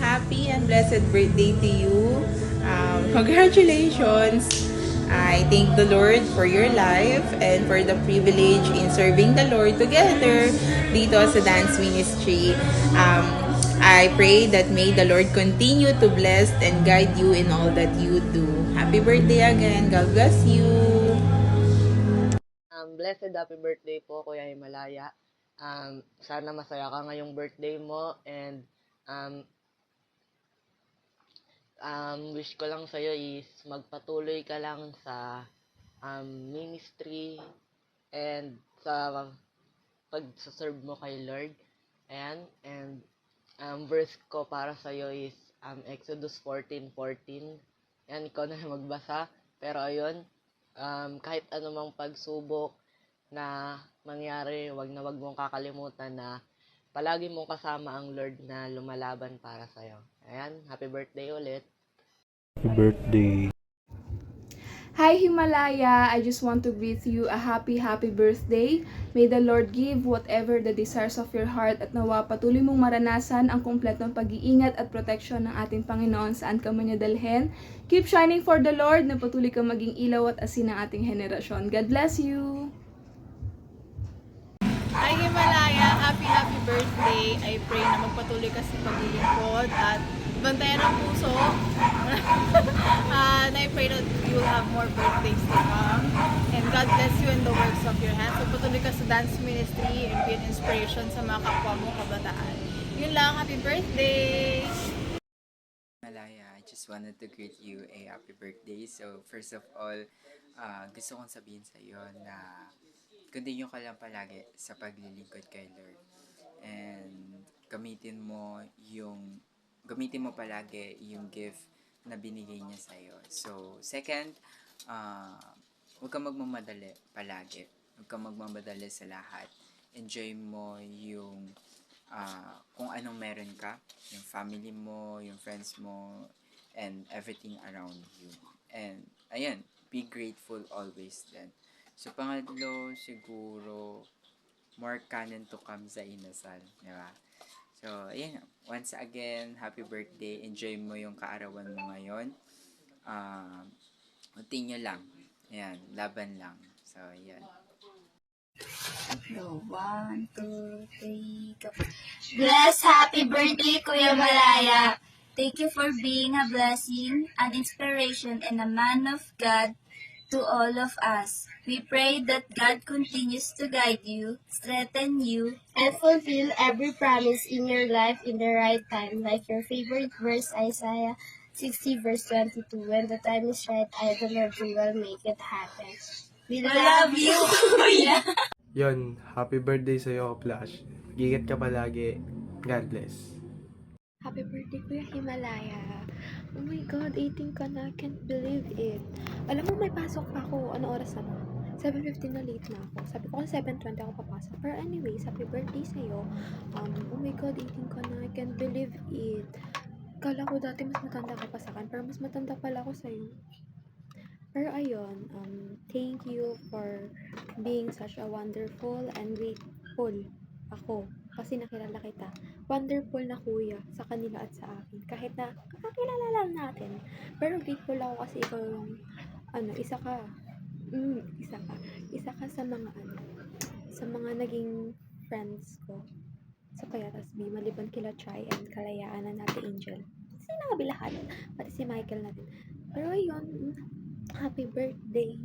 Happy and blessed birthday to you. Congratulations. I thank the Lord for your life and for the privilege in serving the Lord together dito sa dance ministry. I pray that may the Lord continue to bless and guide you in all that you do. Happy birthday again. God bless you. Blessed happy birthday po, Kuya Himalaya. Sana masaya ka ngayong birthday mo and wish ko lang sa'yo is magpatuloy ka lang sa ministry and sa pag-serve mo kay Lord. And verse ko para sa'yo is Exodus 14:14. Yan, ikaw na magbasa. Pero ayun, kahit anumang pagsubok na mangyari, wag mong kakalimutan na palagi mong kasama ang Lord na lumalaban para sa'yo. Ayan, happy birthday ulit. Happy birthday. Hi Himalaya! I just want to greet you a happy birthday. May the Lord give whatever the desires of your heart at nawa patuloy mong maranasan ang kumpletong pag-iingat at proteksyon ng ating Panginoon saan ka man niya dalhin. Keep shining for the Lord na patuloy kang maging ilaw at asin ng ating henerasyon. God bless you! Hi Himalaya! Happy birthday! I pray na magpatuloy ka sa paglilingkod at bantayan ang puso. And I pray that you will have more birthdays to come. And God bless you in the works of your hands. So patuloy ka sa dance ministry and be an inspiration sa mga kapwa mo kabataan. Yun lang, happy birthday! Malaya, I just wanted to greet you a happy birthday. So, first of all, gusto kong sabihin sa iyo na continue ka lang palagi sa paglilingkod kay Lord. And gamitin mo palagi yung gift na binigay niya sa iyo. So, second, huwag kang magmamadali palagi. Huwag kang magmamadali sa lahat. Enjoy mo yung kung anong meron ka, yung family mo, yung friends mo, and everything around you. And, ayan, be grateful always then. So, pangatlo, siguro, more canon to come sa inasal. Diba? So, ayan, once again, happy birthday. Enjoy mo yung kaarawan mo ngayon. Continue lang. Ayan, laban lang. So, ayan. Go, 1, 2, 3, go. Bless, happy birthday, Kuya Malaya. Thank you for being a blessing, an inspiration, and a man of God to all of us. We pray that God continues to guide you, strengthen you, and fulfill every promise in your life in the right time, like your favorite verse, Isaiah 60 verse 22. When the time is right, I, the Lord, will make it happen. We love you, Kuya! Yon, happy birthday sa'yo, Flash. Gigat ka palagi. God bless. Happy birthday, Kuya Himalaya. Oh my God, 18 ka na. I can't believe it. Alam mo, may pasok pa ako. Ano oras na ba? 7:15 na late na ako. Sabi ko kasi 7:20 ako papasok. Pero anyways, happy birthday sa'yo. Oh my God, 18 ka na. I can't believe it. Kala ko dati mas matanda ka pa sa akin. Pero mas matanda pala ako sa'yo. Pero ayun, thank you for being such a wonderful and grateful ako kasi nakilala kita. Wonderful na kuya sa kanila at sa akin. Kahit na kakilala lang natin. Pero grateful ako kasi ikaw yung isa ka sa mga sa mga naging friends ko sa Payatas B, maliban kila Chai and Kalayaan na natin Angel. Sinabi lahat, pati si Michael natin. Pero ayun, happy birthday.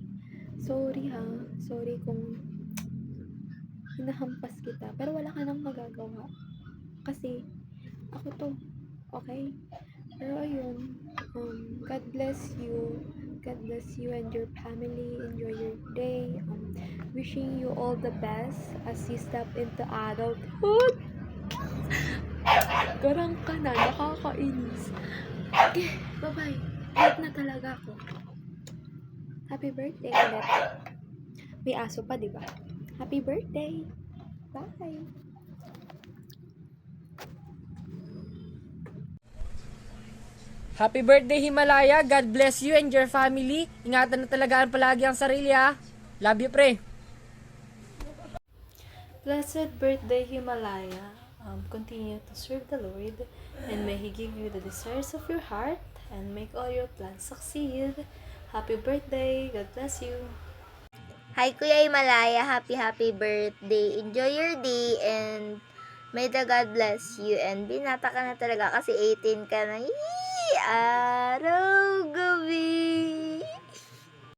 Sorry kung hinahampas kita. Pero wala ka nang magagawa. Kasi, ako to. Okay? Pero ayun, God bless you. God bless you and your family. Enjoy your day. Wishing you all the best as you step into adulthood. Garang ka na. Nakakainis. Okay, bye-bye. Late na talaga ako. Happy birthday ulit. May aso pa, di ba? Happy birthday. Bye. Happy birthday Himalaya. God bless you and your family. Ingatan na talagaan palagi ang sarili ha. Love you pre. Blessed birthday Himalaya. continue to serve the Lord, and may He give you the desires of your heart and make all your plans succeed. Happy birthday! God bless you! Hi Kuya Himalaya, happy birthday. Enjoy your day and may the God bless you. And binata ka na talaga kasi 18 ka na. Yee! Araw, gabi.